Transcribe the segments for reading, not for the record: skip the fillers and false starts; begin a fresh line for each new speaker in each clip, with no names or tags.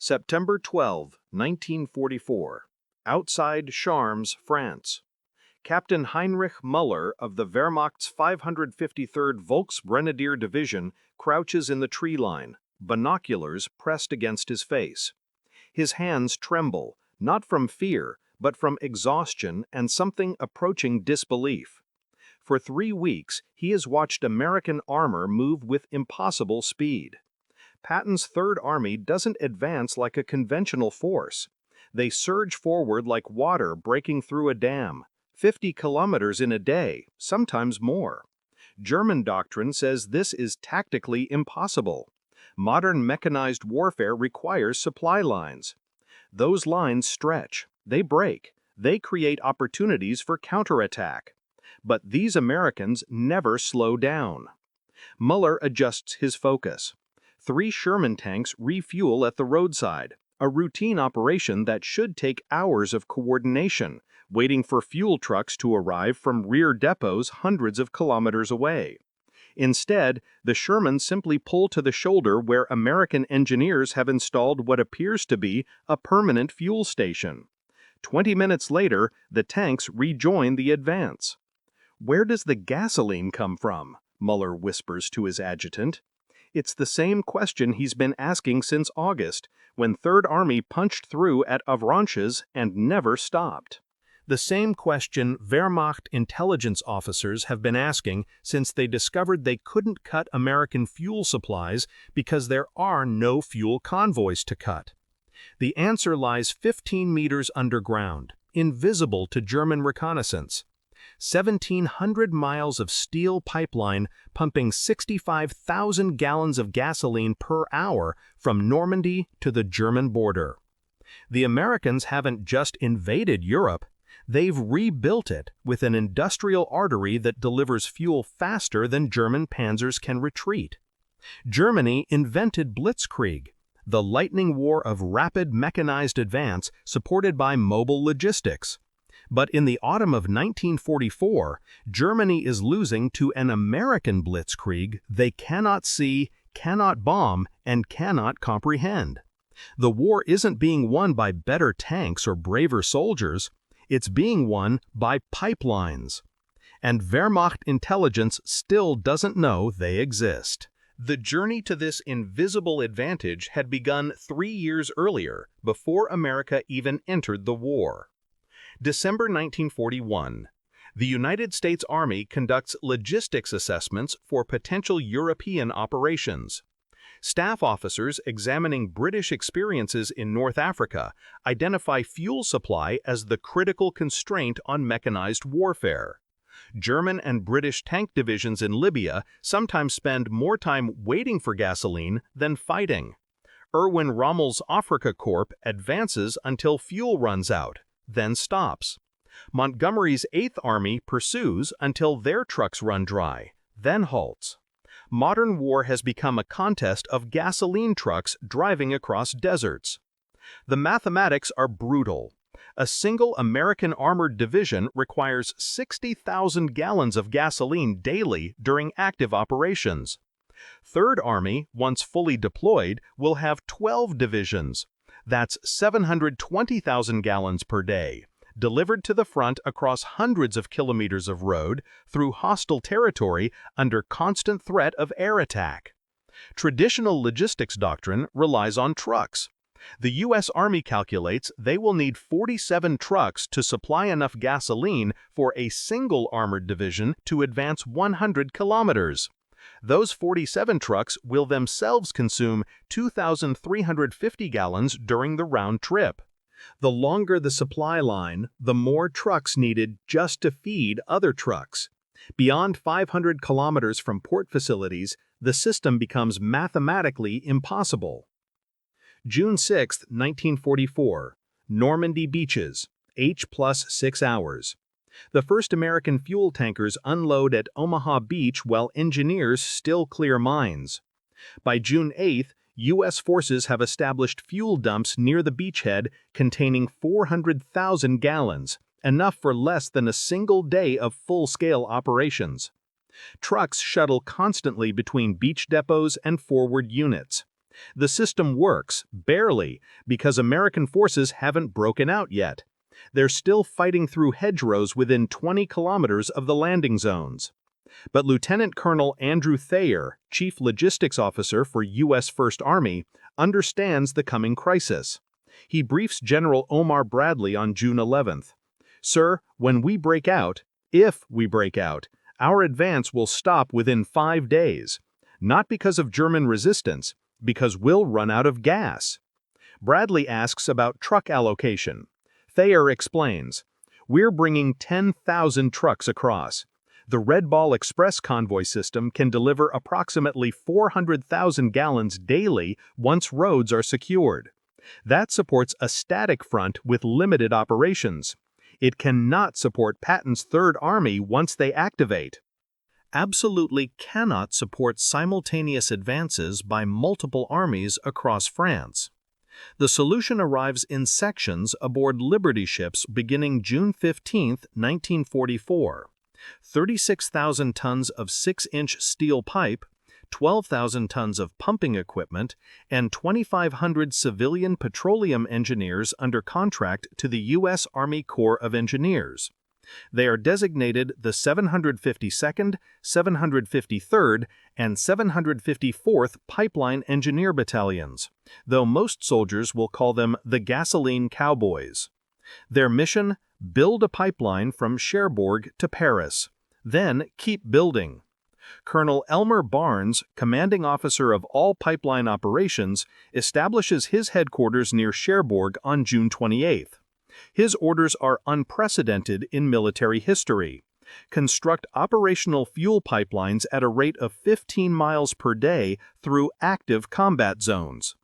September 12, 1944. Outside Charmes, France. Captain Heinrich Müller of the Wehrmacht's 553rd Volksgrenadier Division crouches in the tree line, binoculars pressed against his face. His hands tremble, not from fear, but from exhaustion and something approaching disbelief. For 3 weeks, he has watched American armor move with impossible speed. Patton's Third Army doesn't advance like a conventional force. They surge forward like water breaking through a dam, 50 kilometers in a day, sometimes more. German doctrine says this is tactically impossible. Modern mechanized warfare requires supply lines. Those lines stretch, they break, they create opportunities for counterattack. But these Americans never slow down. Müller adjusts his focus. 3 Sherman tanks refuel at the roadside, a routine operation that should take hours of coordination, waiting for fuel trucks to arrive from rear depots hundreds of kilometers away. Instead, the Sherman simply pull to the shoulder where American engineers have installed what appears to be a permanent fuel station. 20 minutes later, the tanks rejoin the advance. "Where does the gasoline come from?" Müller whispers to his adjutant. It's the same question he's been asking since August, when Third Army punched through at Avranches and never stopped. The same question Wehrmacht intelligence officers have been asking since they discovered they couldn't cut American fuel supplies because there are no fuel convoys to cut. The answer lies 15 meters underground, invisible to German reconnaissance. 1,700 miles of steel pipeline pumping 65,000 gallons of gasoline per hour from Normandy to the German border. The Americans haven't just invaded Europe, they've rebuilt it with an industrial artery that delivers fuel faster than German panzers can retreat. Germany invented blitzkrieg, the lightning war of rapid mechanized advance supported by mobile logistics. But in the autumn of 1944, Germany is losing to an American blitzkrieg they cannot see, cannot bomb, and cannot comprehend. The war isn't being won by better tanks or braver soldiers, it's being won by pipelines. And Wehrmacht intelligence still doesn't know they exist. The journey to this invisible advantage had begun 3 years earlier, before America even entered the war. December 1941. The United States Army conducts logistics assessments for potential European operations. Staff officers examining British experiences in North Africa identify fuel supply as the critical constraint on mechanized warfare. German and British tank divisions in Libya sometimes spend more time waiting for gasoline than fighting. Erwin Rommel's Afrika Corps advances until fuel runs out, then stops. Montgomery's 8th Army pursues until their trucks run dry, then halts. Modern war has become a contest of gasoline trucks driving across deserts. The mathematics are brutal. A single American armored division requires 60,000 gallons of gasoline daily during active operations. Third Army, once fully deployed, will have 12 divisions. That's 720,000 gallons per day, delivered to the front across hundreds of kilometers of road through hostile territory under constant threat of air attack. Traditional logistics doctrine relies on trucks. The U.S. Army calculates they will need 47 trucks to supply enough gasoline for a single armored division to advance 100 kilometers. Those 47 trucks will themselves consume 2,350 gallons during the round trip. The longer the supply line, the more trucks needed just to feed other trucks. Beyond 500 kilometers from port facilities, the system becomes mathematically impossible. June 6, 1944. Normandy beaches, H+6 hours. The first American fuel tankers unload at Omaha Beach while engineers still clear mines. By June 8, U.S. forces have established fuel dumps near the beachhead containing 400,000 gallons, enough for less than a single day of full-scale operations. Trucks shuttle constantly between beach depots and forward units. The system works, barely, because American forces haven't broken out yet. They're still fighting through hedgerows within 20 kilometers of the landing zones. But Lieutenant Colonel Andrew Thayer, Chief Logistics Officer for U.S. First Army, understands the coming crisis. He briefs General Omar Bradley on June 11th. "Sir, when we break out, if we break out, our advance will stop within 5 days. Not because of German resistance, because we'll run out of gas." Bradley asks about truck allocation. Thayer explains, "We're bringing 10,000 trucks across. The Red Ball Express convoy system can deliver approximately 400,000 gallons daily once roads are secured. That supports a static front with limited operations. It cannot support Patton's Third Army once they activate. Absolutely cannot support simultaneous advances by multiple armies across France." The solution arrives in sections aboard Liberty ships beginning June 15, 1944. 36,000 tons of 6-inch steel pipe, 12,000 tons of pumping equipment, and 2,500 civilian petroleum engineers under contract to the U.S. Army Corps of Engineers. They are designated the 752nd, 753rd, and 754th Pipeline Engineer Battalions, though most soldiers will call them the Gasoline Cowboys. Their mission: build a pipeline from Cherbourg to Paris, then keep building. Colonel Elmer Barnes, commanding officer of all pipeline operations, establishes his headquarters near Cherbourg on June 28th. His orders are unprecedented in military history. Construct operational fuel pipelines at a rate of 15 miles per day through active combat zones.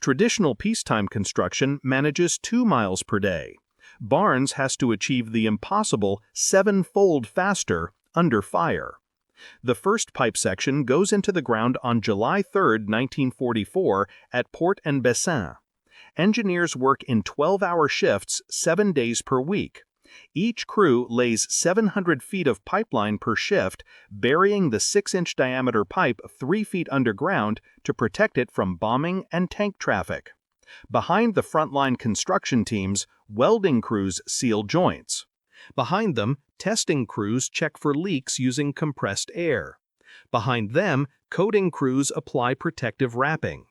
Traditional peacetime construction manages 2 miles per day. Barnes has to achieve the impossible 7-fold faster under fire. The first pipe section goes into the ground on July 3, 1944, at Port-en-Bessin. Engineers work in 12-hour shifts 7 days per week. Each crew lays 700 feet of pipeline per shift, burying the 6-inch diameter pipe 3 feet underground to protect it from bombing and tank traffic. Behind the frontline construction teams, welding crews seal joints. Behind them, testing crews check for leaks using compressed air. Behind them, coating crews apply protective wrapping.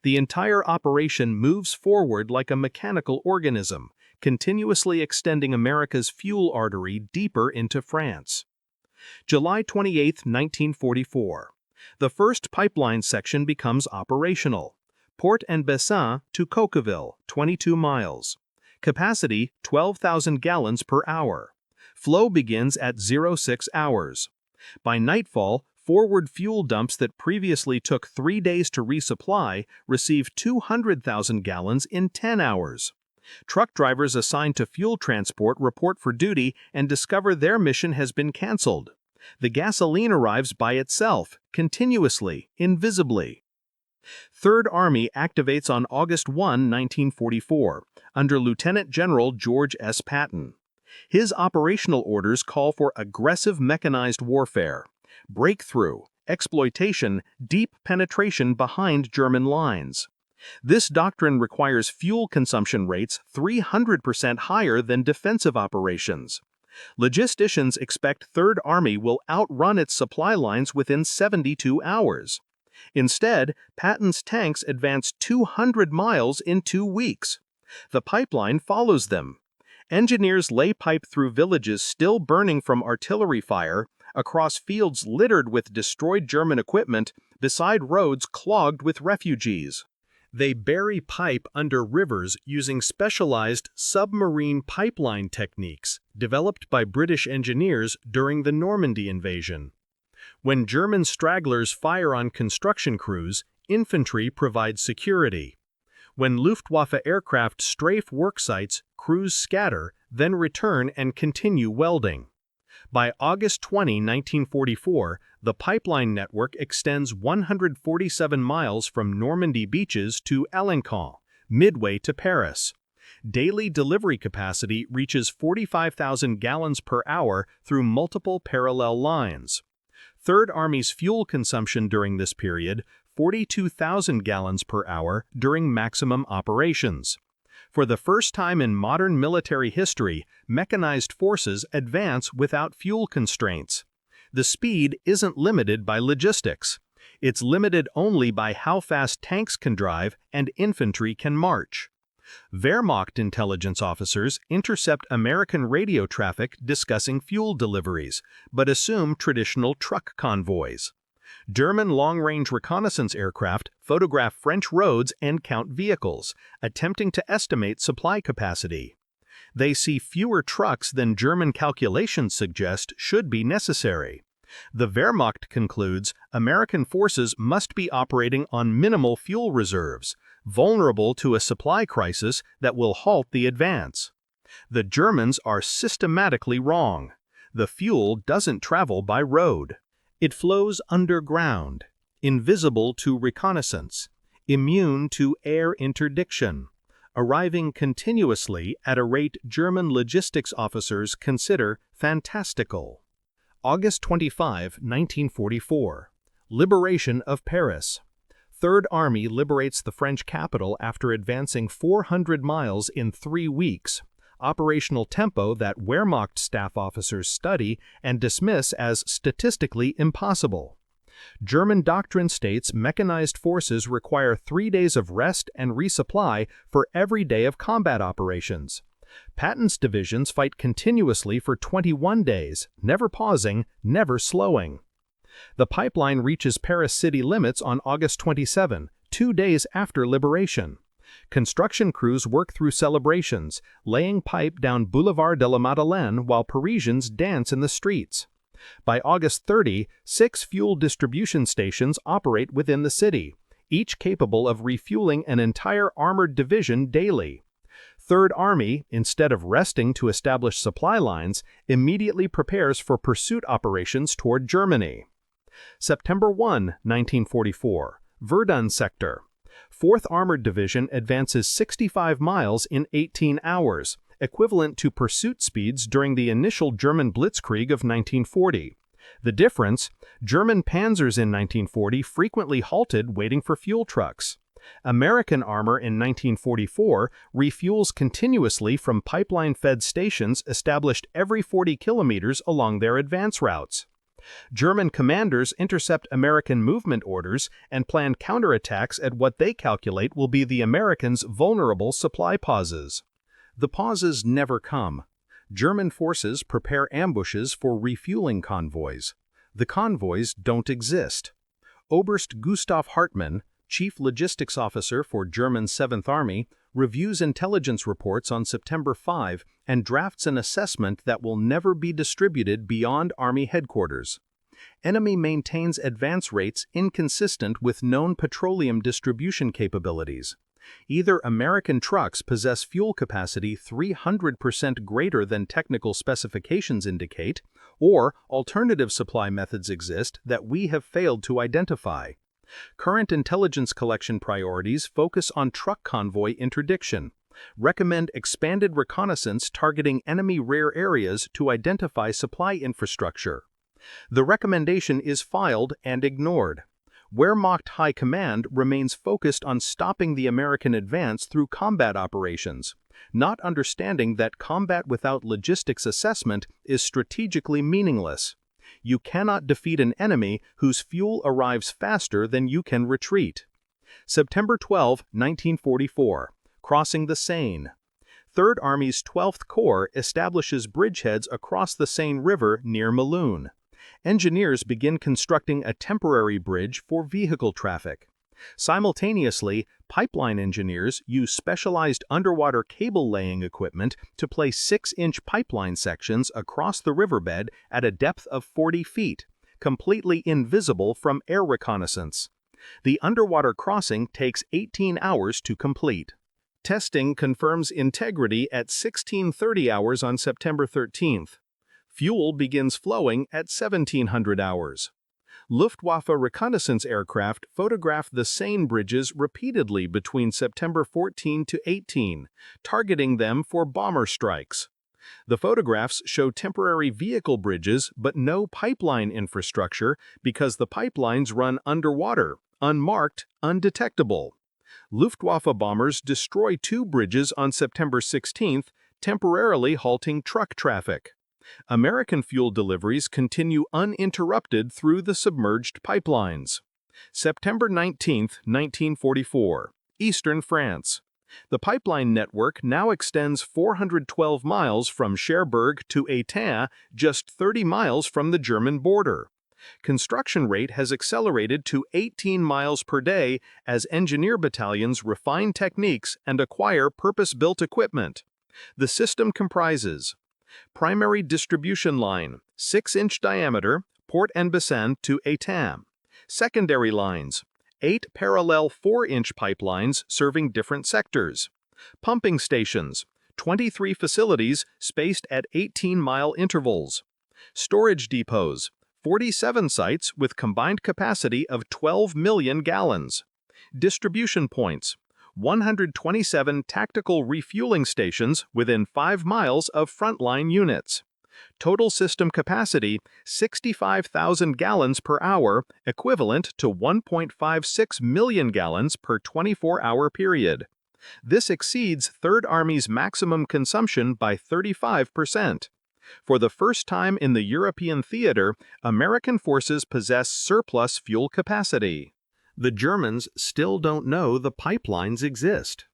The entire operation moves forward like a mechanical organism, continuously extending America's fuel artery deeper into France. July 28, 1944. The first pipeline section becomes operational. Port-en-Bessin to Coqueville, 22 miles. Capacity 12,000 gallons per hour. Flow begins at 06 hours. By nightfall, forward fuel dumps that previously took 3 days to resupply receive 200,000 gallons in 10 hours. Truck drivers assigned to fuel transport report for duty and discover their mission has been canceled. The gasoline arrives by itself, continuously, invisibly. Third Army activates on August 1, 1944, under Lieutenant General George S. Patton. His operational orders call for aggressive mechanized warfare, breakthrough, exploitation, deep penetration behind German lines. This doctrine requires fuel consumption rates 300% higher than defensive operations. Logisticians expect Third Army will outrun its supply lines within 72 hours. Instead, Patton's tanks advance 200 miles in 2 weeks. The pipeline follows them. Engineers lay pipe through villages still burning from artillery fire, across fields littered with destroyed German equipment, beside roads clogged with refugees. They bury pipe under rivers using specialized submarine pipeline techniques developed by British engineers during the Normandy invasion. When German stragglers fire on construction crews, infantry provides security. When Luftwaffe aircraft strafe work sites, crews scatter, then return and continue welding. By August 20, 1944, the pipeline network extends 147 miles from Normandy beaches to Alençon, midway to Paris. Daily delivery capacity reaches 45,000 gallons per hour through multiple parallel lines. Third Army's fuel consumption during this period, 42,000 gallons per hour during maximum operations. For the first time in modern military history, mechanized forces advance without fuel constraints. The speed isn't limited by logistics. It's limited only by how fast tanks can drive and infantry can march. Wehrmacht intelligence officers intercept American radio traffic discussing fuel deliveries, but assume traditional truck convoys. German long-range reconnaissance aircraft photograph French roads and count vehicles, attempting to estimate supply capacity. They see fewer trucks than German calculations suggest should be necessary. The Wehrmacht concludes American forces must be operating on minimal fuel reserves, vulnerable to a supply crisis that will halt the advance. The Germans are systematically wrong. The fuel doesn't travel by road. It flows underground, invisible to reconnaissance, immune to air interdiction, arriving continuously at a rate German logistics officers consider fantastical. August 25, 1944. Liberation of Paris. Third Army liberates the French capital after advancing 400 miles in 3 weeks, operational tempo that Wehrmacht staff officers study and dismiss as statistically impossible. German doctrine states mechanized forces require 3 days of rest and resupply for every day of combat operations. Patton's divisions fight continuously for 21 days, never pausing, never slowing. The pipeline reaches Paris city limits on August 27, 2 days after liberation. Construction crews work through celebrations, laying pipe down Boulevard de la Madeleine while Parisians dance in the streets. By August 30, 6 fuel distribution stations operate within the city, each capable of refueling an entire armored division daily. Third Army, instead of resting to establish supply lines, immediately prepares for pursuit operations toward Germany. September 1, 1944. Verdun Sector. 4th Armored Division advances 65 miles in 18 hours, equivalent to pursuit speeds during the initial German Blitzkrieg of 1940. The difference, German panzers in 1940 frequently halted waiting for fuel trucks. American armor in 1944 refuels continuously from pipeline-fed stations established every 40 kilometers along their advance routes. German commanders intercept American movement orders and plan counterattacks at what they calculate will be the Americans' vulnerable supply pauses. The pauses never come. German forces prepare ambushes for refueling convoys. The convoys don't exist. Oberst Gustav Hartmann, Chief Logistics Officer for German 7th Army, reviews intelligence reports on September 5 and drafts an assessment that will never be distributed beyond Army headquarters. Enemy maintains advance rates inconsistent with known petroleum distribution capabilities. Either American trucks possess fuel capacity 300% greater than technical specifications indicate, or alternative supply methods exist that we have failed to identify. Current intelligence collection priorities focus on truck convoy interdiction, recommend expanded reconnaissance targeting enemy rear areas to identify supply infrastructure. The recommendation is filed and ignored. Wehrmacht High Command remains focused on stopping the American advance through combat operations, not understanding that combat without logistics assessment is strategically meaningless. You cannot defeat an enemy whose fuel arrives faster than you can retreat. September 12, 1944. Crossing the Seine. Third Army's 12th Corps establishes bridgeheads across the Seine River near Melun. Engineers begin constructing a temporary bridge for vehicle traffic. Simultaneously, pipeline engineers use specialized underwater cable-laying equipment to place 6-inch pipeline sections across the riverbed at a depth of 40 feet, completely invisible from air reconnaissance. The underwater crossing takes 18 hours to complete. Testing confirms integrity at 16:30 hours on September 13th. Fuel begins flowing at 1700 hours. Luftwaffe reconnaissance aircraft photographed the Seine bridges repeatedly between September 14 to 18, targeting them for bomber strikes. The photographs show temporary vehicle bridges but no pipeline infrastructure because the pipelines run underwater, unmarked, undetectable. Luftwaffe bombers destroy 2 bridges on September 16, temporarily halting truck traffic. American fuel deliveries continue uninterrupted through the submerged pipelines. September 19, 1944. Eastern France. The pipeline network now extends 412 miles from Cherbourg to Étain, just 30 miles from the German border. Construction rate has accelerated to 18 miles per day as engineer battalions refine techniques and acquire purpose-built equipment. The system comprises primary distribution line, 6-inch diameter, Port-en-Bessin to Étain. Secondary lines, 8 parallel 4-inch pipelines serving different sectors. Pumping stations, 23 facilities spaced at 18-mile intervals. Storage depots, 47 sites with combined capacity of 12 million gallons. Distribution points, 127 tactical refueling stations within 5 miles of frontline units. Total system capacity, 65,000 gallons per hour, equivalent to 1.56 million gallons per 24-hour period. This exceeds 3rd Army's maximum consumption by 35%. For the first time in the European theater, American forces possess surplus fuel capacity. The Germans still don't know the pipelines exist.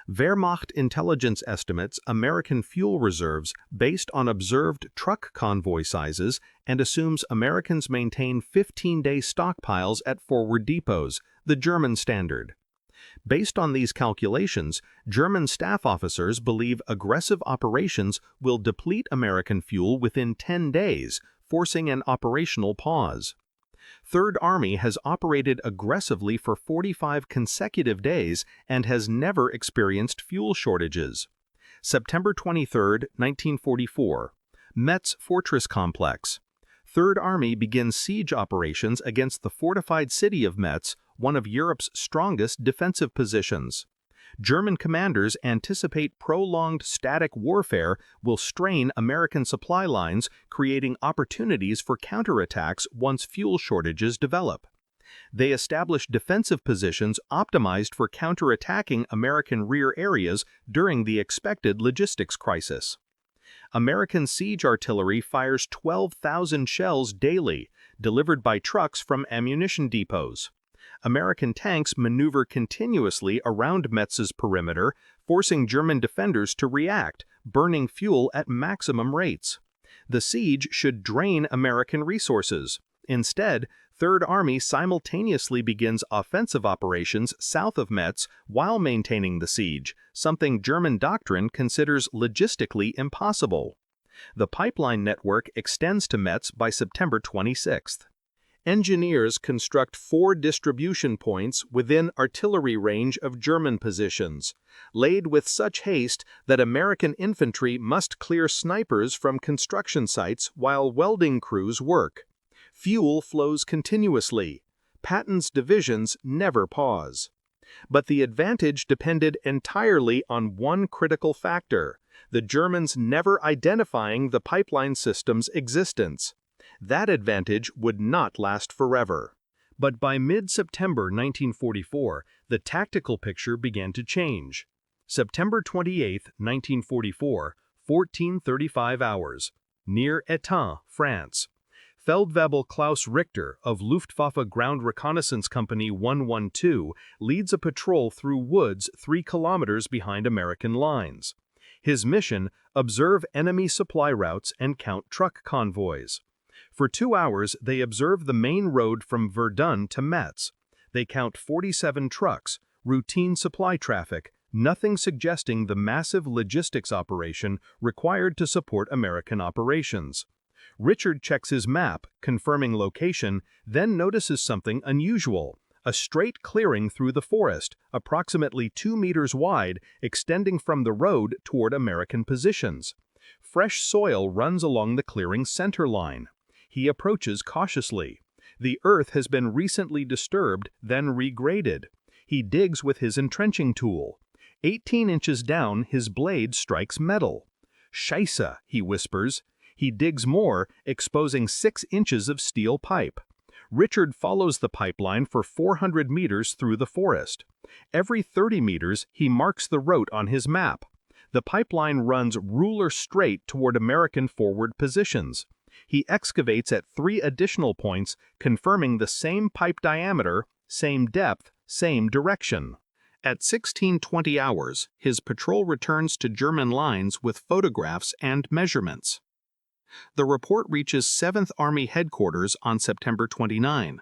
Wehrmacht intelligence estimates American fuel reserves based on observed truck convoy sizes and assumes Americans maintain 15-day stockpiles at forward depots, the German standard. Based on these calculations, German staff officers believe aggressive operations will deplete American fuel within 10 days, forcing an operational pause. Third Army has operated aggressively for 45 consecutive days and has never experienced fuel shortages. September 23, 1944. Metz Fortress Complex. Third Army begins siege operations against the fortified city of Metz, one of Europe's strongest defensive positions. German commanders anticipate prolonged static warfare will strain American supply lines, creating opportunities for counterattacks once fuel shortages develop. They establish defensive positions optimized for counterattacking American rear areas during the expected logistics crisis. American siege artillery fires 12,000 shells daily, delivered by trucks from ammunition depots. American tanks maneuver continuously around Metz's perimeter, forcing German defenders to react, burning fuel at maximum rates. The siege should drain American resources. Instead, Third Army simultaneously begins offensive operations south of Metz while maintaining the siege, something German doctrine considers logistically impossible. The pipeline network extends to Metz by September 26. Engineers construct 4 distribution points within artillery range of German positions, laid with such haste that American infantry must clear snipers from construction sites while welding crews work. Fuel flows continuously. Patton's divisions never pause. But the advantage depended entirely on one critical factor: the Germans never identifying the pipeline system's existence. That advantage would not last forever. But by mid-September 1944, the tactical picture began to change. September 28, 1944, 14:35 hours. Near Étain, France. Feldwebel Klaus Richter of Luftwaffe Ground Reconnaissance Company 112 leads a patrol through woods 3 kilometers behind American lines. His mission: observe enemy supply routes and count truck convoys. For 2 hours, they observe the main road from Verdun to Metz. They count 47 trucks, routine supply traffic, nothing suggesting the massive logistics operation required to support American operations. Richard checks his map, confirming location, then notices something unusual: a straight clearing through the forest, approximately 2 meters wide, extending from the road toward American positions. Fresh soil runs along the clearing's center line. He approaches cautiously. The earth has been recently disturbed, then regraded. He digs with his entrenching tool. 18 inches down, his blade strikes metal. "Scheiße," he whispers. He digs more, exposing 6 inches of steel pipe. Richard follows the pipeline for 400 meters through the forest. Every 30 meters, he marks the route on his map. The pipeline runs ruler straight toward American forward positions. He excavates at 3 additional points, confirming the same pipe diameter, same depth, same direction. At 16:20 hours, his patrol returns to German lines with photographs and measurements. The report reaches 7th Army headquarters on September 29.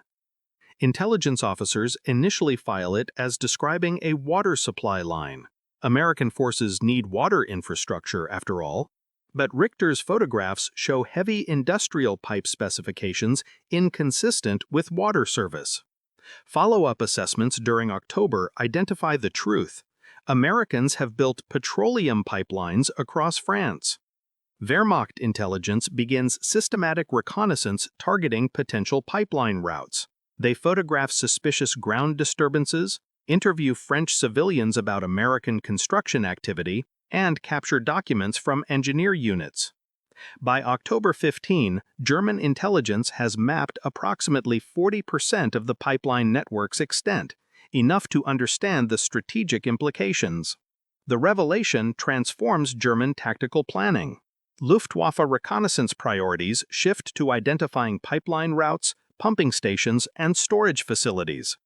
Intelligence officers initially file it as describing a water supply line. American forces need water infrastructure, after all. But Richter's photographs show heavy industrial pipe specifications inconsistent with water service. Follow-up assessments during October identify the truth. Americans have built petroleum pipelines across France. Wehrmacht intelligence begins systematic reconnaissance targeting potential pipeline routes. They photograph suspicious ground disturbances, interview French civilians about American construction activity, and capture documents from engineer units. By October 15, German intelligence has mapped approximately 40% of the pipeline network's extent, enough to understand the strategic implications. The revelation transforms German tactical planning. Luftwaffe reconnaissance priorities shift to identifying pipeline routes, pumping stations, and storage facilities.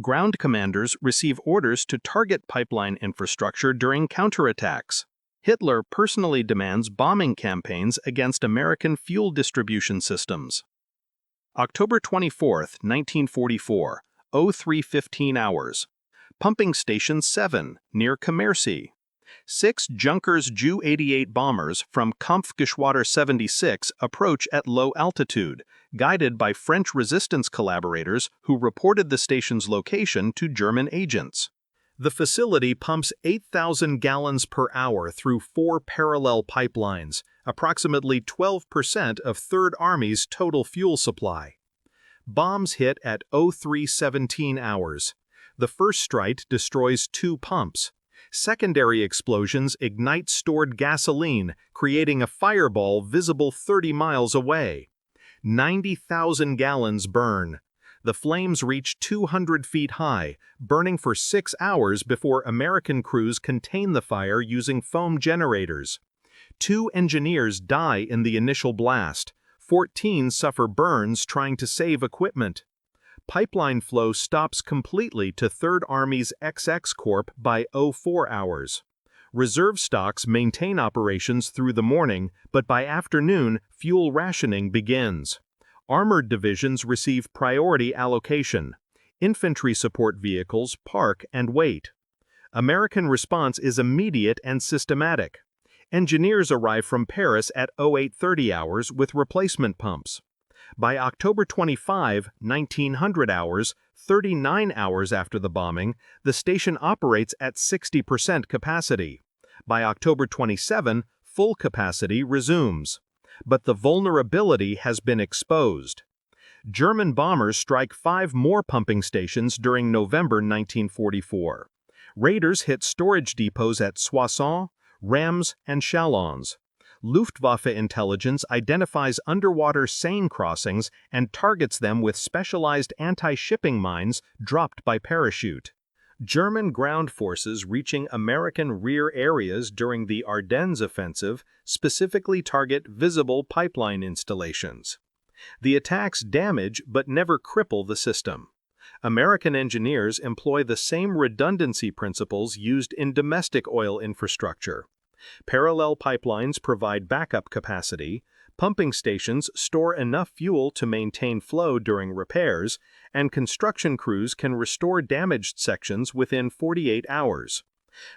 Ground commanders receive orders to target pipeline infrastructure during counterattacks. Hitler personally demands bombing campaigns against American fuel distribution systems. October 24, 1944, 03:15 hours. Pumping Station 7, near Commercy. 6 Junkers Ju-88 bombers from Kampfgeschwader 76 approach at low altitude, guided by French resistance collaborators who reported the station's location to German agents. The facility pumps 8,000 gallons per hour through 4 parallel pipelines, approximately 12% of Third Army's total fuel supply. Bombs hit at 03:17 hours. The first strike destroys 2 pumps. Secondary explosions ignite stored gasoline, creating a fireball visible 30 miles away. 90,000 gallons burn. The flames reach 200 feet high, burning for 6 hours before American crews contain the fire using foam generators. 2 engineers die in the initial blast. 14 suffer burns trying to save equipment. Pipeline flow stops completely to Third Army's XX Corp by 04 hours. Reserve stocks maintain operations through the morning, but by afternoon, fuel rationing begins. Armored divisions receive priority allocation. Infantry support vehicles park and wait. American response is immediate and systematic. Engineers arrive from Paris at 08:30 hours with replacement pumps. By October 25, 1900 hours, 39 hours after the bombing, the station operates at 60% capacity. By October 27, full capacity resumes. But the vulnerability has been exposed. German bombers strike 5 more pumping stations during November 1944. Raiders hit storage depots at Soissons, Reims, and Chalons. Luftwaffe intelligence identifies underwater Seine crossings and targets them with specialized anti-shipping mines dropped by parachute. German ground forces reaching American rear areas during the Ardennes offensive specifically target visible pipeline installations. The attacks damage but never cripple the system. American engineers employ the same redundancy principles used in domestic oil infrastructure. Parallel pipelines provide backup capacity, pumping stations store enough fuel to maintain flow during repairs, and construction crews can restore damaged sections within 48 hours.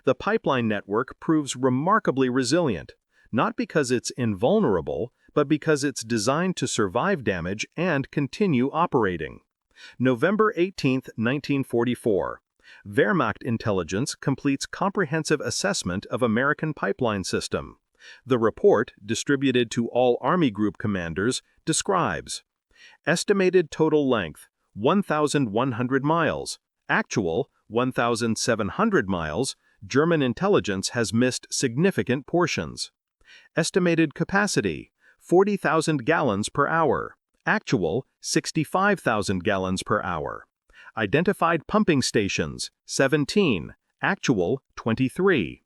The pipeline network proves remarkably resilient, not because it's invulnerable, but because it's designed to survive damage and continue operating. November 18, 1944. Wehrmacht intelligence completes comprehensive assessment of American pipeline system. The report, distributed to all Army Group commanders, describes estimated total length, 1,100 miles. Actual, 1,700 miles. German intelligence has missed significant portions. Estimated capacity, 40,000 gallons per hour. Actual, 65,000 gallons per hour. Identified pumping stations, 17. Actual, 23.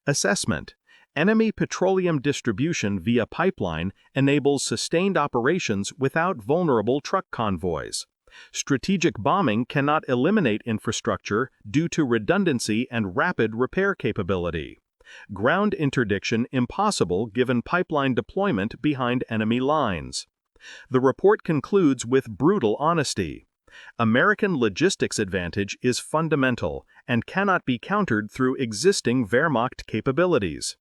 Assessment. Enemy petroleum distribution via pipeline enables sustained operations without vulnerable truck convoys. Strategic bombing cannot eliminate infrastructure due to redundancy and rapid repair capability. Ground interdiction impossible given pipeline deployment behind enemy lines. The report concludes with brutal honesty. American logistics advantage is fundamental and cannot be countered through existing Wehrmacht capabilities.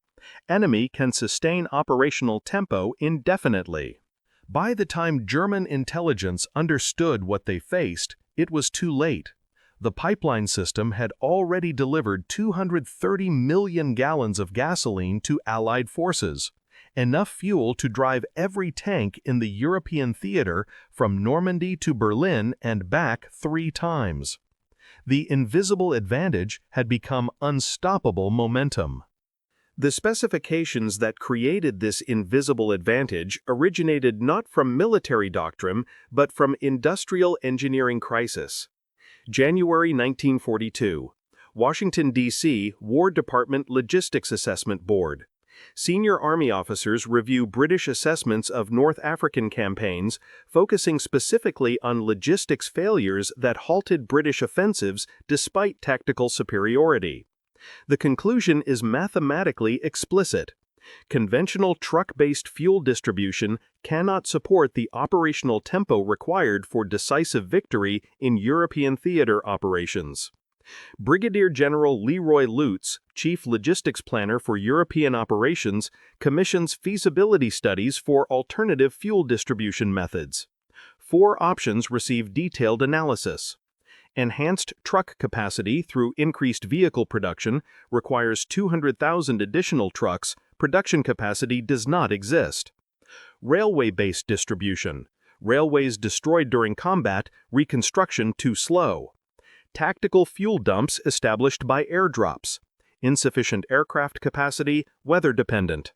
Enemy can sustain operational tempo indefinitely. By the time German intelligence understood what they faced, it was too late. The pipeline system had already delivered 230 million gallons of gasoline to Allied forces, enough fuel to drive every tank in the European theater from Normandy to Berlin and back 3 times. The invisible advantage had become unstoppable momentum. The specifications that created this invisible advantage originated not from military doctrine, but from industrial engineering crisis. January 1942. Washington, D.C. War Department Logistics Assessment Board. Senior Army officers review British assessments of North African campaigns, focusing specifically on logistics failures that halted British offensives despite tactical superiority. The conclusion is mathematically explicit. Conventional truck-based fuel distribution cannot support the operational tempo required for decisive victory in European theater operations. Brigadier General Leroy Lutz, Chief Logistics Planner for European Operations, commissions feasibility studies for alternative fuel distribution methods. 4 options receive detailed analysis. Enhanced truck capacity through increased vehicle production requires 200,000 additional trucks. Production capacity does not exist. Railway-based distribution. Railways destroyed during combat, reconstruction too slow. Tactical fuel dumps established by airdrops. Insufficient aircraft capacity, weather-dependent.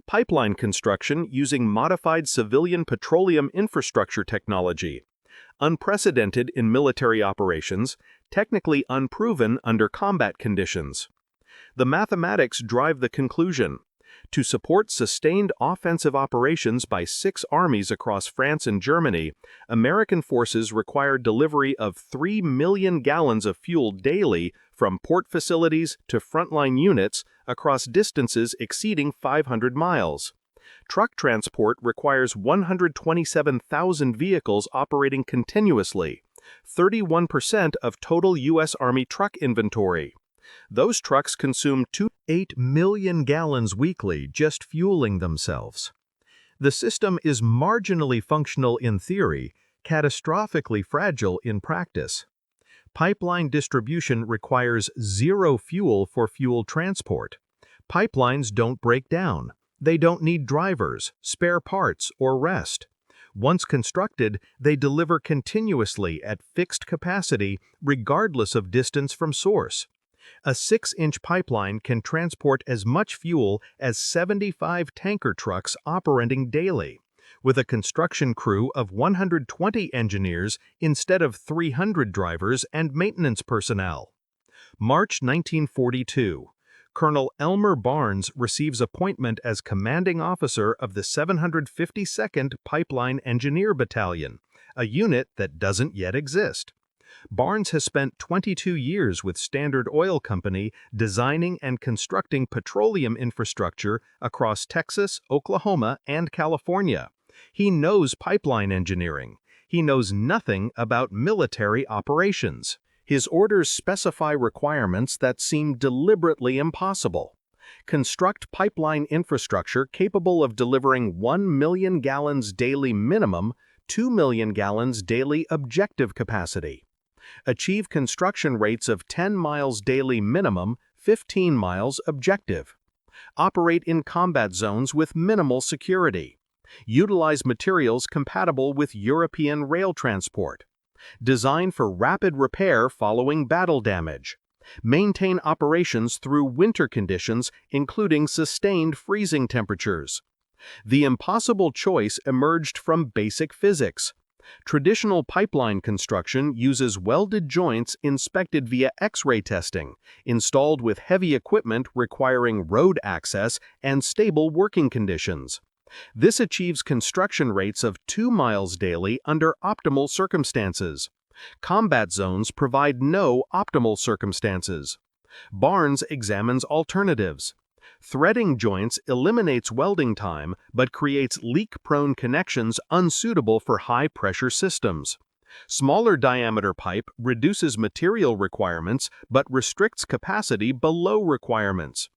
Pipeline construction using modified civilian petroleum infrastructure technology. Unprecedented in military operations, technically unproven under combat conditions. The mathematics drive the conclusion. To support sustained offensive operations by 6 armies across France and Germany, American forces required delivery of 3 million gallons of fuel daily from port facilities to frontline units across distances exceeding 500 miles. Truck transport requires 127,000 vehicles operating continuously, 31% of total U.S. Army truck inventory. Those trucks consume 2.8 million gallons weekly just fueling themselves. The system is marginally functional in theory, catastrophically fragile in practice. Pipeline distribution requires 0 fuel for fuel transport. Pipelines don't break down. They don't need drivers, spare parts, or rest. Once constructed, they deliver continuously at fixed capacity regardless of distance from source. A 6-inch pipeline can transport as much fuel as 75 tanker trucks operating daily, with a construction crew of 120 engineers instead of 300 drivers and maintenance personnel. March 1942. Colonel Elmer Barnes receives appointment as commanding officer of the 752nd Pipeline Engineer Battalion, a unit that doesn't yet exist. Barnes has spent 22 years with Standard Oil Company designing and constructing petroleum infrastructure across Texas, Oklahoma, and California. He knows pipeline engineering. He knows nothing about military operations. His orders specify requirements that seem deliberately impossible. Construct pipeline infrastructure capable of delivering 1 million gallons daily minimum, 2 million gallons daily objective capacity. Achieve construction rates of 10 miles daily minimum, 15 miles objective. Operate in combat zones with minimal security. Utilize materials compatible with European rail transport. Design for rapid repair following battle damage. Maintain operations through winter conditions, including sustained freezing temperatures. The impossible choice emerged from basic physics. Traditional pipeline construction uses welded joints inspected via X-ray testing, installed with heavy equipment requiring road access and stable working conditions. This achieves construction rates of 2 miles daily under optimal circumstances. Combat zones provide no optimal circumstances. Barnes examines alternatives. Threading joints eliminates welding time but creates leak-prone connections unsuitable for high-pressure systems. Smaller diameter pipe reduces material requirements but restricts capacity below requirements.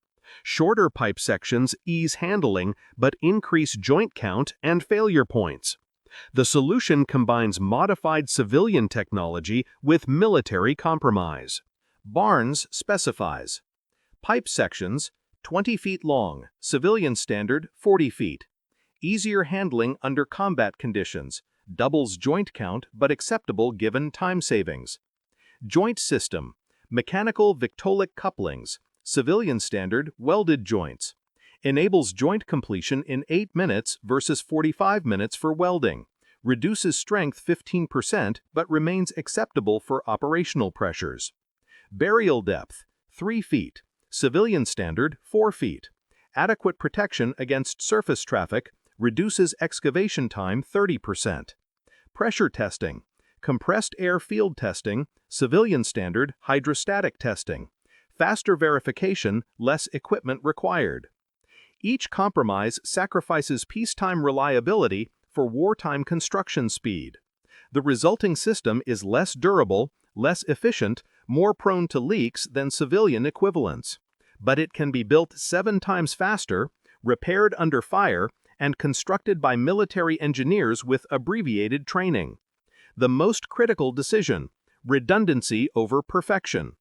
Shorter pipe sections ease handling but increase joint count and failure points. The solution combines modified civilian technology with military compromise. Barnes specifies pipe sections 20 feet long, civilian standard 40 feet. Easier handling under combat conditions, doubles joint count but acceptable given time savings. Joint system, mechanical Victolic couplings, civilian standard welded joints. Enables joint completion in 8 minutes versus 45 minutes for welding. Reduces strength 15% but remains acceptable for operational pressures. Burial depth 3 feet. Civilian standard 4 feet. Adequate protection against surface traffic, reduces excavation time 30%. Pressure testing, compressed air field testing, civilian standard hydrostatic testing. Faster verification, less equipment required. Each compromise sacrifices peacetime reliability for wartime construction speed. The resulting system is less durable, less efficient, more prone to leaks than civilian equivalents. But it can be built 7 times faster, repaired under fire, and constructed by military engineers with abbreviated training. The most critical decision: redundancy over perfection.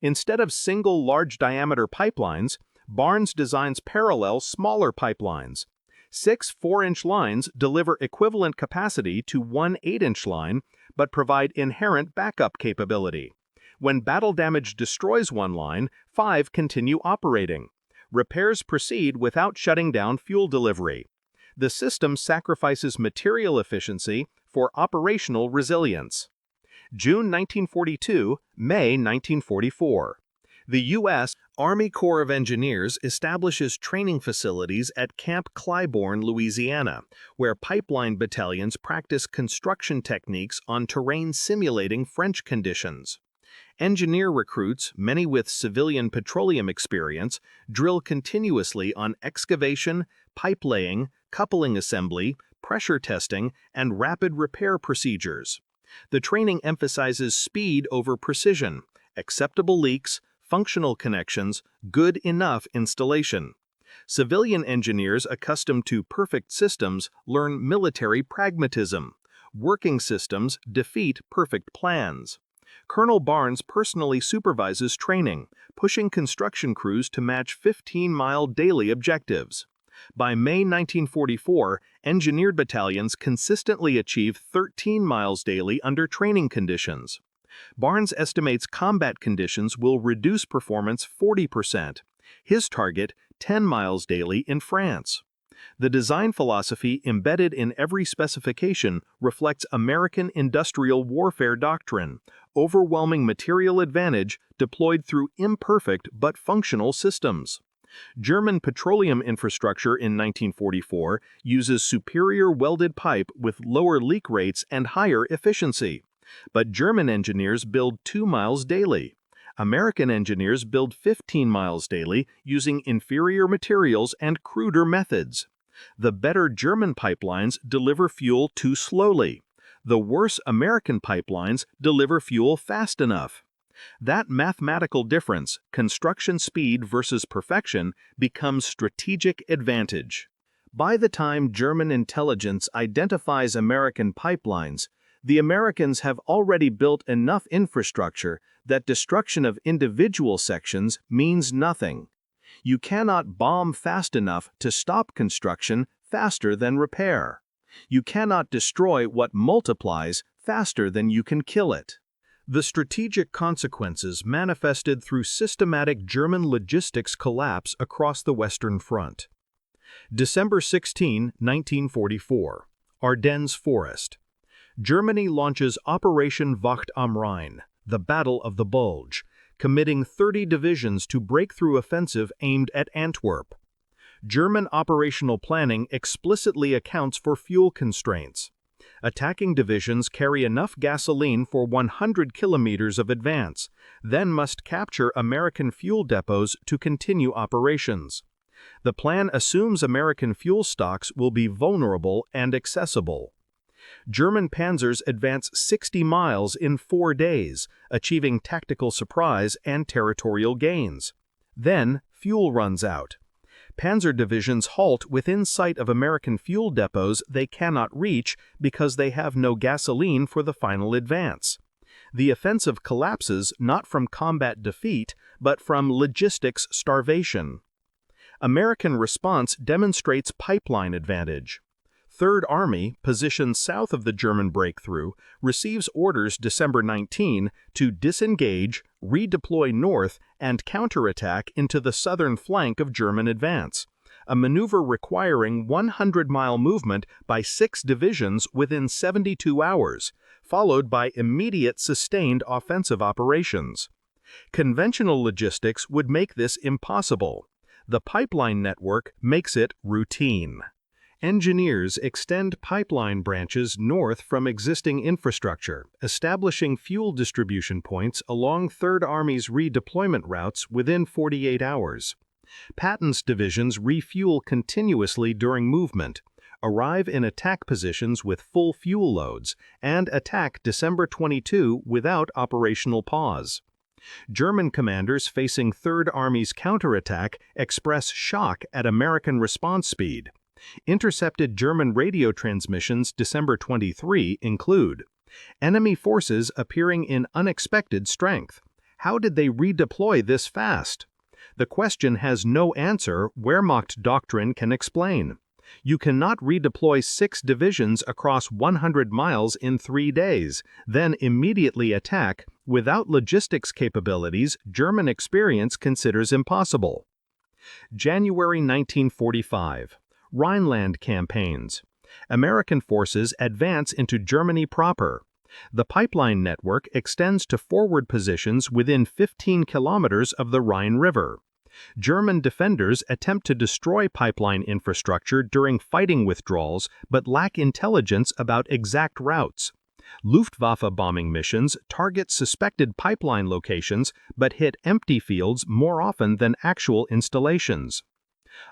Instead of single large diameter pipelines, Barnes designs parallel smaller pipelines. 6 4-inch lines deliver equivalent capacity to 1 8-inch line, but provide inherent backup capability. When battle damage destroys one line, 5 continue operating. Repairs proceed without shutting down fuel delivery. The system sacrifices material efficiency for operational resilience. June 1942, May 1944. The U.S. Army Corps of Engineers establishes training facilities at Camp Clybourne, Louisiana, where pipeline battalions practice construction techniques on terrain simulating French conditions. Engineer recruits, many with civilian petroleum experience, drill continuously on excavation, pipe laying, coupling assembly, pressure testing, and rapid repair procedures. The training emphasizes speed over precision, acceptable leaks, functional connections, good enough installation. Civilian engineers accustomed to perfect systems learn military pragmatism. Working systems defeat perfect plans. Colonel Barnes personally supervises training, pushing construction crews to match 15-mile daily objectives. By May 1944, engineered battalions consistently achieve 13 miles daily under training conditions. Barnes estimates combat conditions will reduce performance 40%. His target, 10 miles daily in France. The design philosophy embedded in every specification reflects American industrial warfare doctrine, overwhelming material advantage deployed through imperfect but functional systems. German petroleum infrastructure in 1944 uses superior welded pipe with lower leak rates and higher efficiency. But German engineers build 2 miles daily. American engineers build 15 miles daily using inferior materials and cruder methods. The better German pipelines deliver fuel too slowly. The worse American pipelines deliver fuel fast enough. That mathematical difference, construction speed versus perfection, becomes strategic advantage. By the time German intelligence identifies American pipelines, the Americans have already built enough infrastructure that destruction of individual sections means nothing. You cannot bomb fast enough to stop construction faster than repair. You cannot destroy what multiplies faster than you can kill it. The strategic consequences manifested through systematic German logistics collapse across the Western Front. December 16, 1944. Ardennes Forest. Germany launches Operation Wacht am Rhein, the Battle of the Bulge, committing 30 divisions to breakthrough offensive aimed at Antwerp. German operational planning explicitly accounts for fuel constraints. Attacking divisions carry enough gasoline for 100 kilometers of advance, then must capture American fuel depots to continue operations. The plan assumes American fuel stocks will be vulnerable and accessible. German panzers advance 60 miles in 4 days, achieving tactical surprise and territorial gains. Then, fuel runs out. Panzer divisions halt within sight of American fuel depots they cannot reach because they have no gasoline for the final advance. The offensive collapses not from combat defeat, but from logistics starvation. American response demonstrates pipeline advantage. Third Army, positioned south of the German breakthrough, receives orders December 19 to disengage, redeploy north, and counterattack into the southern flank of German advance, a maneuver requiring 100-mile movement by 6 divisions within 72 hours, followed by immediate sustained offensive operations. Conventional logistics would make this impossible. The pipeline network makes it routine. Engineers extend pipeline branches north from existing infrastructure, establishing fuel distribution points along Third Army's redeployment routes within 48 hours. Patton's divisions refuel continuously during movement, arrive in attack positions with full fuel loads, and attack December 22 without operational pause. German commanders facing Third Army's counterattack express shock at American response speed. Intercepted German radio transmissions December 23 include: enemy forces appearing in unexpected strength. How did they redeploy this fast? The question has no answer Wehrmacht doctrine can explain. You cannot redeploy 6 divisions across 100 miles in 3 days, then immediately attack without logistics capabilities German experience considers impossible. January 1945. Rhineland campaigns. American forces advance into Germany proper. The pipeline network extends to forward positions within 15 kilometers of the Rhine River. German defenders attempt to destroy pipeline infrastructure during fighting withdrawals but lack intelligence about exact routes. Luftwaffe bombing missions target suspected pipeline locations but hit empty fields more often than actual installations.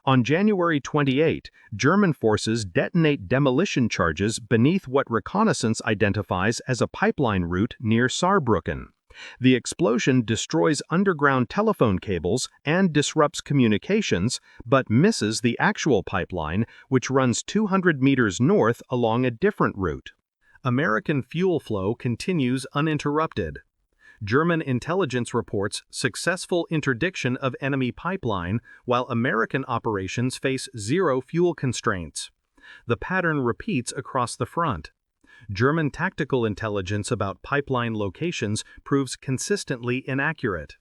On January 28, German forces detonate demolition charges beneath what reconnaissance identifies as a pipeline route near Saarbrücken. The explosion destroys underground telephone cables and disrupts communications, but misses the actual pipeline, which runs 200 meters north along a different route. American fuel flow continues uninterrupted. German intelligence reports successful interdiction of enemy pipeline, while American operations face zero fuel constraints. The pattern repeats across the front. German tactical intelligence about pipeline locations proves consistently inaccurate.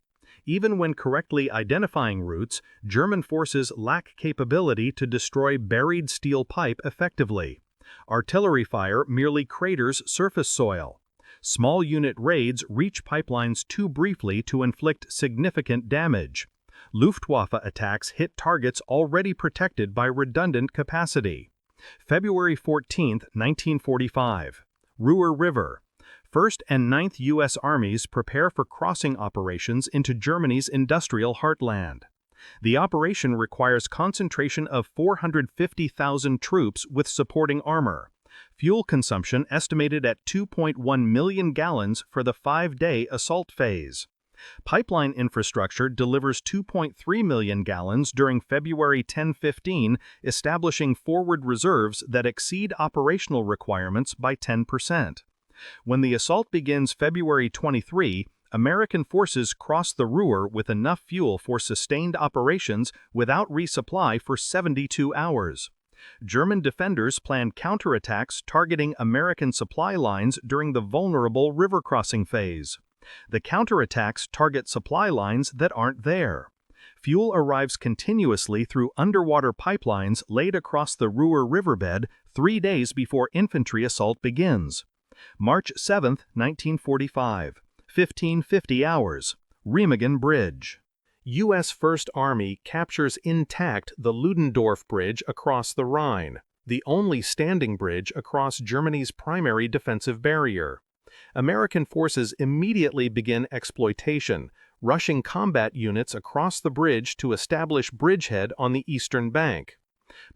Even when correctly identifying routes, German forces lack capability to destroy buried steel pipe effectively. Artillery fire merely craters surface soil. Small unit raids reach pipelines too briefly to inflict significant damage. Luftwaffe attacks hit targets already protected by redundant capacity. February 14, 1945. Ruhr River. 1st and 9th U.S. Armies prepare for crossing operations into Germany's industrial heartland. The operation requires concentration of 450,000 troops with supporting armor. Fuel consumption estimated at 2.1 million gallons for the 5-day assault phase. Pipeline infrastructure delivers 2.3 million gallons during February 10-15, establishing forward reserves that exceed operational requirements by 10%. When the assault begins February 23, American forces cross the Ruhr with enough fuel for sustained operations without resupply for 72 hours. German defenders plan counterattacks targeting American supply lines during the vulnerable river crossing phase. The counterattacks target supply lines that aren't there. Fuel arrives continuously through underwater pipelines laid across the Ruhr riverbed 3 days before infantry assault begins. March 7, 1945, 1550 hours, Remagen Bridge. U.S. First Army captures intact the Ludendorff Bridge across the Rhine, the only standing bridge across Germany's primary defensive barrier. American forces immediately begin exploitation, rushing combat units across the bridge to establish bridgehead on the eastern bank.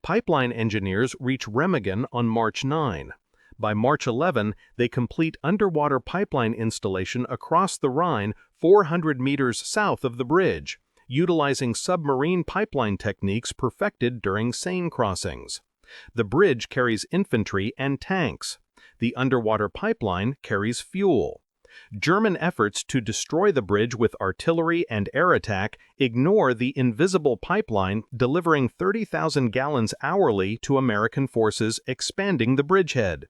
Pipeline engineers reach Remagen on March 9. By March 11, they complete underwater pipeline installation across the Rhine 400 meters south of the bridge, utilizing submarine pipeline techniques perfected during Seine crossings. The bridge carries infantry and tanks. The underwater pipeline carries fuel. German efforts to destroy the bridge with artillery and air attack ignore the invisible pipeline delivering 30,000 gallons hourly to American forces, expanding the bridgehead.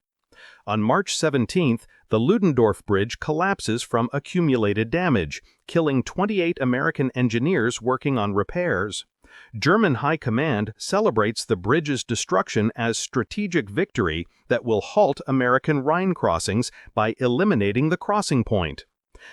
On March 17, the Ludendorff Bridge collapses from accumulated damage, killing 28 American engineers working on repairs. German High Command celebrates the bridge's destruction as strategic victory that will halt American Rhine crossings by eliminating the crossing point.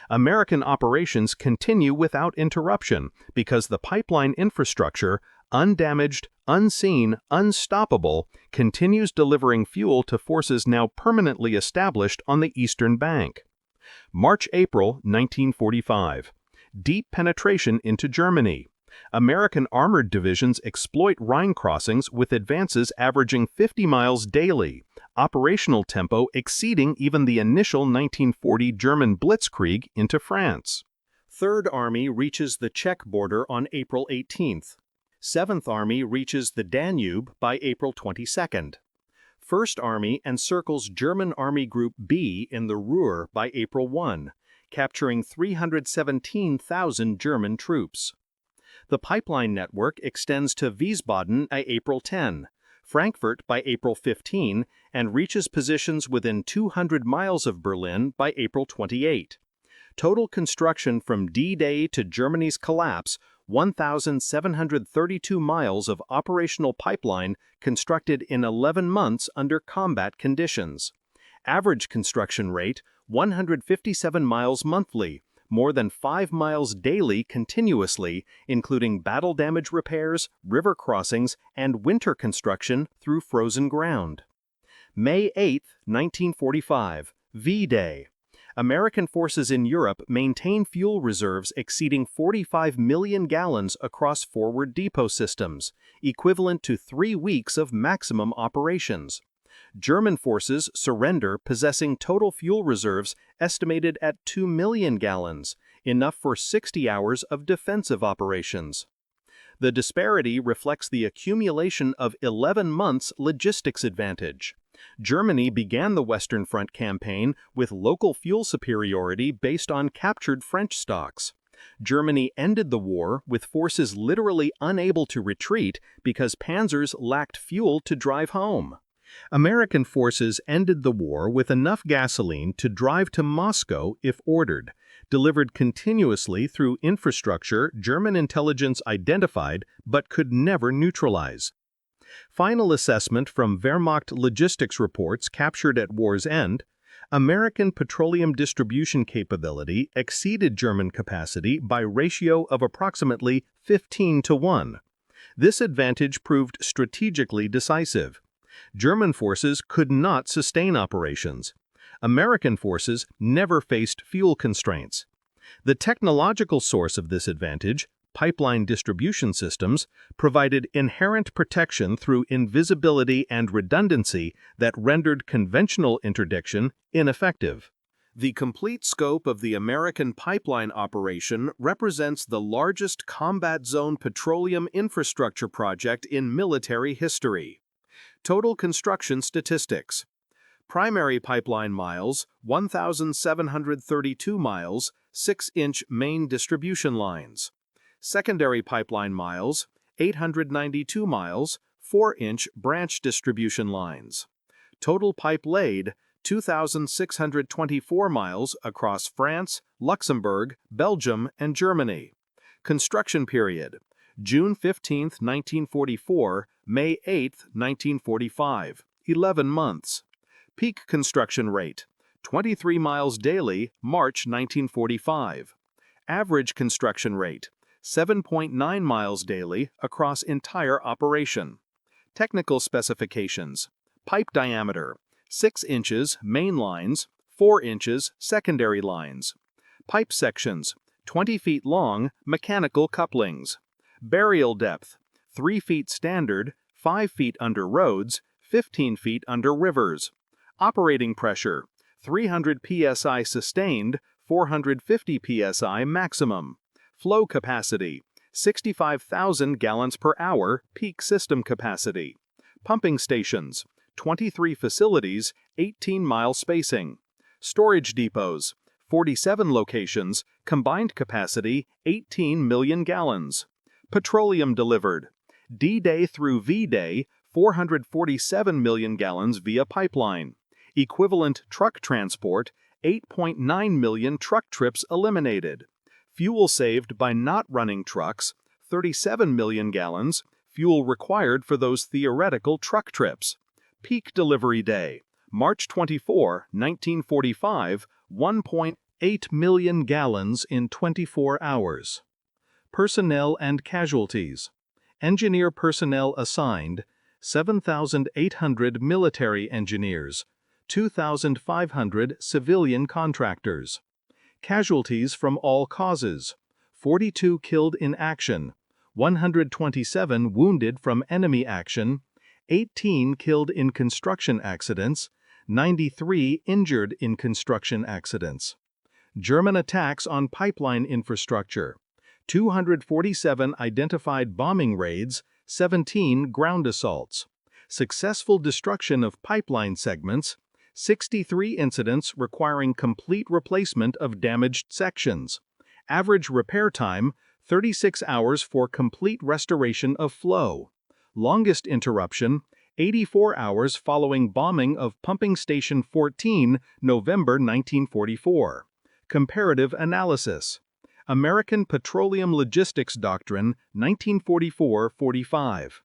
American operations continue without interruption because the pipeline infrastructure, undamaged, unseen, unstoppable, continues delivering fuel to forces now permanently established on the eastern bank. March-April 1945. Deep penetration into Germany. American armored divisions exploit Rhine crossings with advances averaging 50 miles daily, operational tempo exceeding even the initial 1940 German blitzkrieg into France. Third Army reaches the Czech border on April 18th. Seventh Army reaches the Danube by April 22nd. First Army encircles German Army Group B in the Ruhr by April 1, capturing 317,000 German troops. The pipeline network extends to Wiesbaden by April 10, Frankfurt by April 15, and reaches positions within 200 miles of Berlin by April 28. Total construction from D-Day to Germany's collapse, 1,732 miles of operational pipeline constructed in 11 months under combat conditions. Average construction rate, 157 miles monthly, more than 5 miles daily continuously, including battle damage repairs, river crossings, and winter construction through frozen ground. May 8, 1945, V-Day. American forces in Europe maintain fuel reserves exceeding 45 million gallons across forward depot systems, equivalent to 3 weeks of maximum operations. German forces surrender possessing total fuel reserves estimated at 2 million gallons, enough for 60 hours of defensive operations. The disparity reflects the accumulation of 11 months' logistics advantage. Germany began the Western Front campaign with local fuel superiority based on captured French stocks. Germany ended the war with forces literally unable to retreat because panzers lacked fuel to drive home. American forces ended the war with enough gasoline to drive to Moscow if ordered, delivered continuously through infrastructure German intelligence identified but could never neutralize. Final assessment from Wehrmacht logistics reports captured at war's end: American petroleum distribution capability exceeded German capacity by ratio of approximately 15-1. This advantage proved strategically decisive. German forces could not sustain operations. American forces never faced fuel constraints. The technological source of this advantage, pipeline distribution systems, provided inherent protection through invisibility and redundancy that rendered conventional interdiction ineffective. The complete scope of the American pipeline operation represents the largest combat zone petroleum infrastructure project in military history. Total construction statistics. Primary pipeline miles, 1,732 miles, 6-inch main distribution lines. Secondary pipeline miles, 892 miles, 4-inch branch distribution lines. Total pipe laid, 2,624 miles across France, Luxembourg, Belgium, and Germany. Construction period, June 15, 1944, May 8, 1945, 11 months. Peak construction rate, 23 miles daily, March 1945. Average construction rate, 7.9 miles daily across entire operation. Technical specifications: pipe diameter, 6 inches main lines, 4 inches secondary lines. Pipe sections, 20 feet long, mechanical couplings. Burial depth, 3 feet standard, 5 feet under roads, 15 feet under rivers. Operating pressure, 300 psi sustained, 450 psi maximum. Flow capacity, 65,000 gallons per hour, peak system capacity. Pumping stations, 23 facilities, 18-mile spacing. Storage depots, 47 locations, combined capacity 18 million gallons. Petroleum delivered, D-Day through V-Day, 447 million gallons via pipeline. Equivalent truck transport, 8.9 million truck trips eliminated. Fuel saved by not running trucks, 37 million gallons, fuel required for those theoretical truck trips. Peak delivery day, March 24, 1945, 1.8 million gallons in 24 hours. Personnel and casualties. Engineer personnel assigned, 7,800 military engineers, 2,500 civilian contractors. Casualties from all causes, 42 killed in action, 127 wounded from enemy action, 18 killed in construction accidents, 93 injured in construction accidents. German attacks on pipeline infrastructure, 247 identified bombing raids, 17 ground assaults. Successful destruction of pipeline segments, 63 incidents requiring complete replacement of damaged sections. Average repair time, 36 hours for complete restoration of flow. Longest interruption, 84 hours following bombing of Pumping Station 14, November 1944. Comparative analysis. American Petroleum Logistics Doctrine, 1944-45.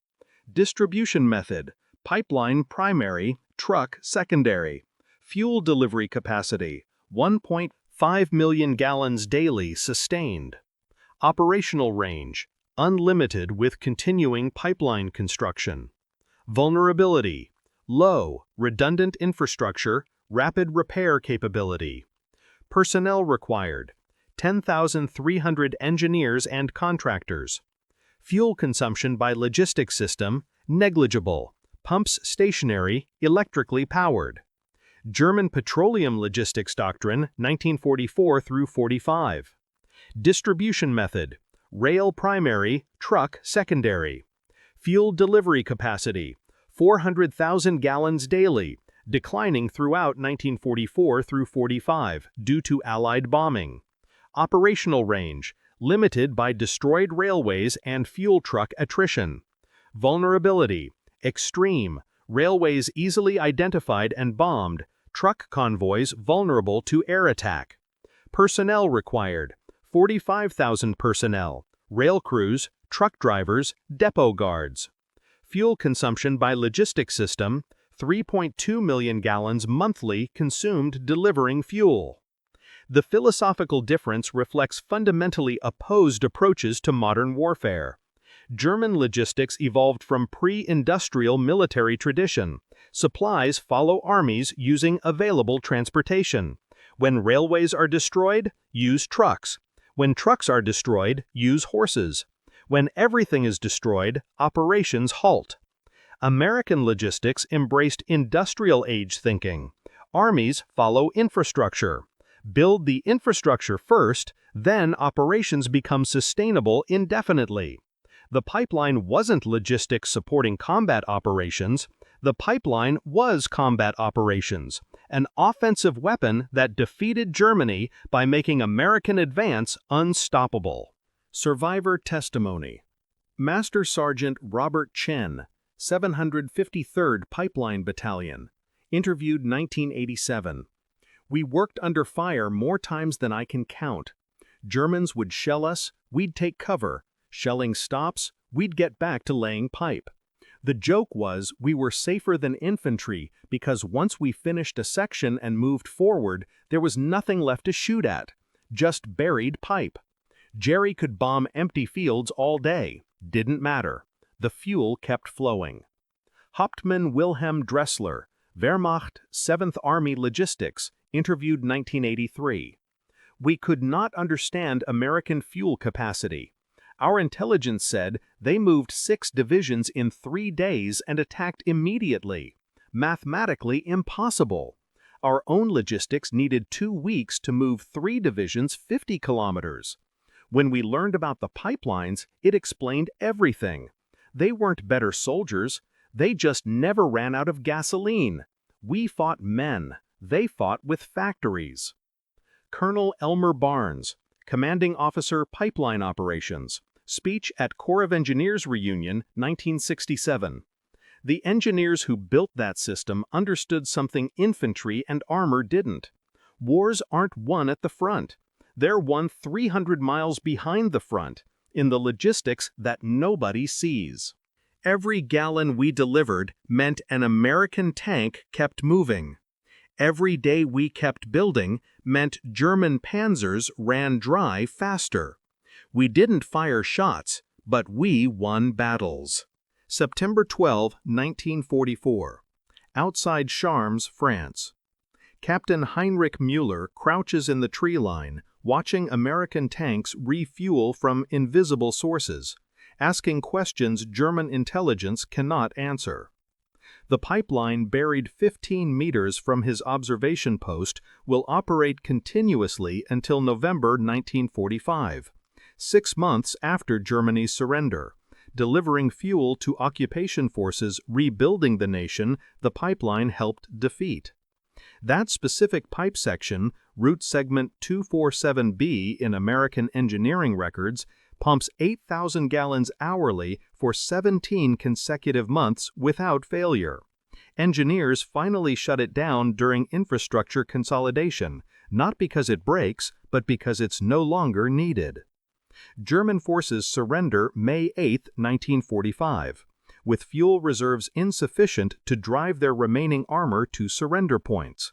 Distribution method, pipeline primary, truck secondary. Fuel delivery capacity, 1.5 million gallons daily sustained. Operational range, unlimited with continuing pipeline construction. Vulnerability, low, redundant infrastructure, rapid repair capability. Personnel required, 10,300 engineers and contractors. Fuel consumption by logistics system, negligible. Pumps stationary, electrically powered. German Petroleum Logistics Doctrine, 1944-45. Distribution method, rail primary, truck secondary. Fuel delivery capacity, 400,000 gallons daily, declining throughout 1944-45 due to Allied bombing. Operational range, limited by destroyed railways and fuel truck attrition. Vulnerability, extreme, railways easily identified and bombed, truck convoys vulnerable to air attack. Personnel required, 45,000 personnel, rail crews, truck drivers, depot guards. Fuel consumption by logistics system, 3.2 million gallons monthly consumed delivering fuel. The philosophical difference reflects fundamentally opposed approaches to modern warfare. German logistics evolved from pre-industrial military tradition. Supplies follow armies using available transportation. When railways are destroyed, use trucks. When trucks are destroyed, use horses. When everything is destroyed, operations halt. American logistics embraced industrial age thinking. Armies follow infrastructure. Build the infrastructure first, then operations become sustainable indefinitely. The pipeline wasn't logistics supporting combat operations. The pipeline was combat operations, an offensive weapon that defeated Germany by making American advance unstoppable. Survivor testimony. Master Sergeant Robert Chen, 753rd Pipeline Battalion, interviewed 1987. We worked under fire more times than I can count. Germans would shell us, we'd take cover. Shelling stops, we'd get back to laying pipe. The joke was we were safer than infantry because once we finished a section and moved forward, there was nothing left to shoot at. Just buried pipe. Jerry could bomb empty fields all day. Didn't matter. The fuel kept flowing. Hauptmann Wilhelm Dressler, Wehrmacht 7th Army Logistics, interviewed 1983. We could not understand American fuel capacity. Our intelligence said they moved 6 divisions in 3 days and attacked immediately. Mathematically impossible. Our own logistics needed 2 weeks to move 3 divisions 50 kilometers. When we learned about the pipelines, it explained everything. They weren't better soldiers. They just never ran out of gasoline. We fought men. They fought with factories. Colonel Elmer Barnes, Commanding Officer Pipeline Operations, speech at Corps of Engineers reunion, 1967. The engineers who built that system understood something infantry and armor didn't. Wars aren't won at the front. They're won 300 miles behind the front, in the logistics that nobody sees. Every gallon we delivered meant an American tank kept moving. Every day we kept building meant German panzers ran dry faster. We didn't fire shots, but we won battles. September 12, 1944. Outside Charmes, France. Captain Heinrich Müller crouches in the tree line, watching American tanks refuel from invisible sources, asking questions German intelligence cannot answer. The pipeline buried 15 meters from his observation post will operate continuously until November 1945, 6 months after Germany's surrender, delivering fuel to occupation forces rebuilding the nation the pipeline helped defeat. That specific pipe section, route segment 247B in American engineering records, pumps 8,000 gallons hourly for 17 consecutive months without failure. Engineers finally shut it down during infrastructure consolidation, not because it breaks, but because it's no longer needed. German forces surrender May 8, 1945, with fuel reserves insufficient to drive their remaining armor to surrender points.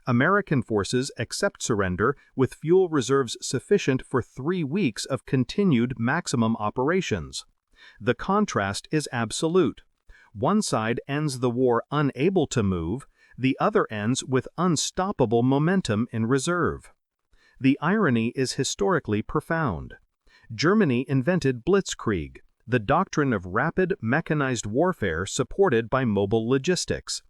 American forces accept surrender with fuel reserves sufficient for 3 weeks of continued maximum operations. The contrast is absolute. One side ends the war unable to move, the other ends with unstoppable momentum in reserve. The irony is historically profound. Germany invented blitzkrieg, the doctrine of rapid mechanized warfare supported by mobile logistics.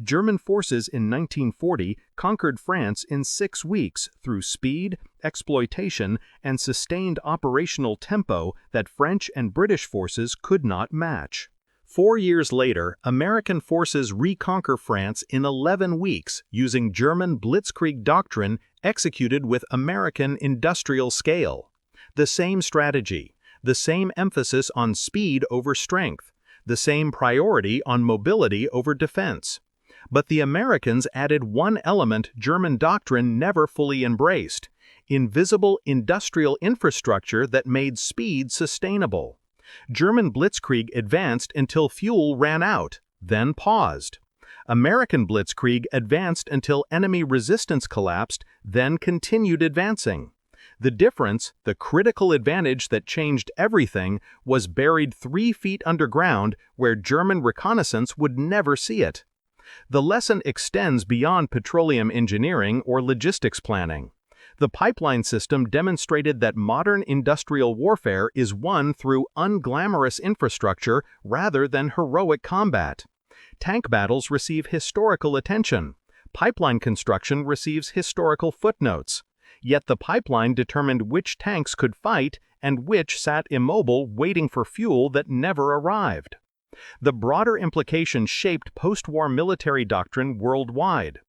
German forces in 1940 conquered France in 6 weeks through speed, exploitation, and sustained operational tempo that French and British forces could not match. 4 years later, American forces reconquer France in 11 weeks using German blitzkrieg doctrine executed with American industrial scale. The same strategy, the same emphasis on speed over strength, the same priority on mobility over defense. But the Americans added one element German doctrine never fully embraced: invisible industrial infrastructure that made speed sustainable. German blitzkrieg advanced until fuel ran out, then paused. American blitzkrieg advanced until enemy resistance collapsed, then continued advancing. The difference, the critical advantage that changed everything, was buried 3 feet underground where German reconnaissance would never see it. The lesson extends beyond petroleum engineering or logistics planning. The pipeline system demonstrated that modern industrial warfare is won through unglamorous infrastructure rather than heroic combat. Tank battles receive historical attention. Pipeline construction receives historical footnotes. Yet the pipeline determined which tanks could fight and which sat immobile waiting for fuel that never arrived. The broader implications shaped post-war military doctrine worldwide.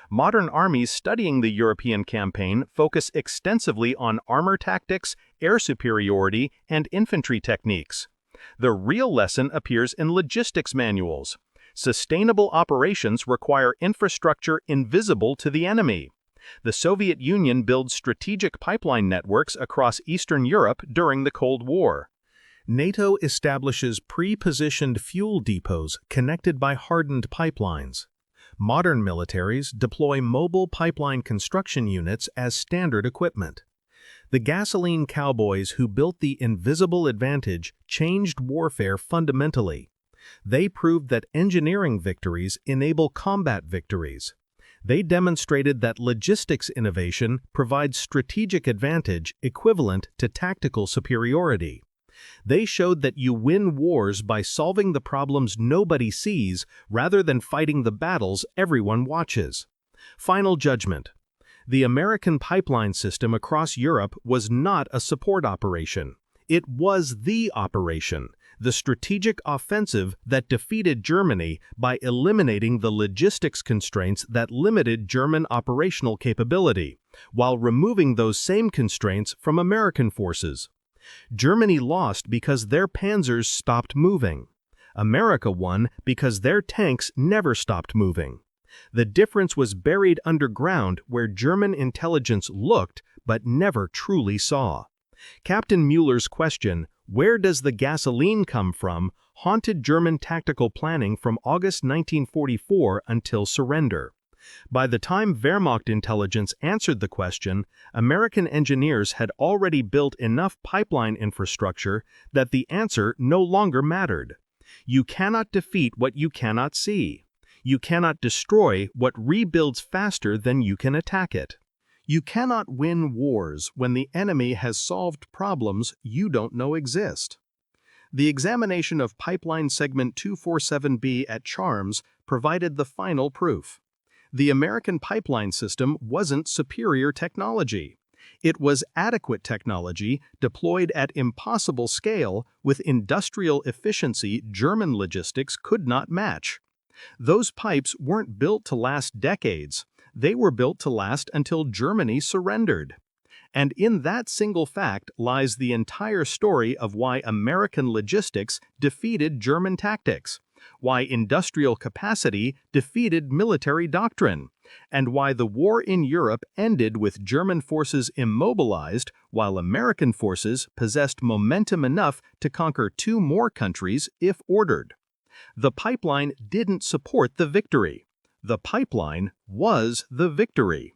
Modern armies studying the European campaign focus extensively on armor tactics, air superiority, and infantry techniques. The real lesson appears in logistics manuals. Sustainable operations require infrastructure invisible to the enemy. The Soviet Union built strategic pipeline networks across Eastern Europe during the Cold War. NATO establishes pre-positioned fuel depots connected by hardened pipelines. Modern militaries deploy mobile pipeline construction units as standard equipment. The gasoline cowboys who built the invisible advantage changed warfare fundamentally. They proved that engineering victories enable combat victories. They demonstrated that logistics innovation provides strategic advantage equivalent to tactical superiority. They showed that you win wars by solving the problems nobody sees rather than fighting the battles everyone watches. Final judgment. The American pipeline system across Europe was not a support operation. It was the operation, the strategic offensive that defeated Germany by eliminating the logistics constraints that limited German operational capability, while removing those same constraints from American forces. Germany lost because their panzers stopped moving. America won because their tanks never stopped moving. The difference was buried underground where German intelligence looked but never truly saw. Captain Mueller's question, "Where does the gasoline come from?" haunted German tactical planning from August 1944 until surrender. By the time Wehrmacht intelligence answered the question, American engineers had already built enough pipeline infrastructure that the answer no longer mattered. You cannot defeat what you cannot see. You cannot destroy what rebuilds faster than you can attack it. You cannot win wars when the enemy has solved problems you don't know exist. The examination of Pipeline Segment 247B at Charms provided the final proof. The American pipeline system wasn't superior technology. It was adequate technology deployed at impossible scale with industrial efficiency German logistics could not match. Those pipes weren't built to last decades. They were built to last until Germany surrendered. And in that single fact lies the entire story of why American logistics defeated German tactics, why industrial capacity defeated military doctrine, and why the war in Europe ended with German forces immobilized while American forces possessed momentum enough to conquer 2 more countries if ordered. The pipeline didn't support the victory. The pipeline was the victory.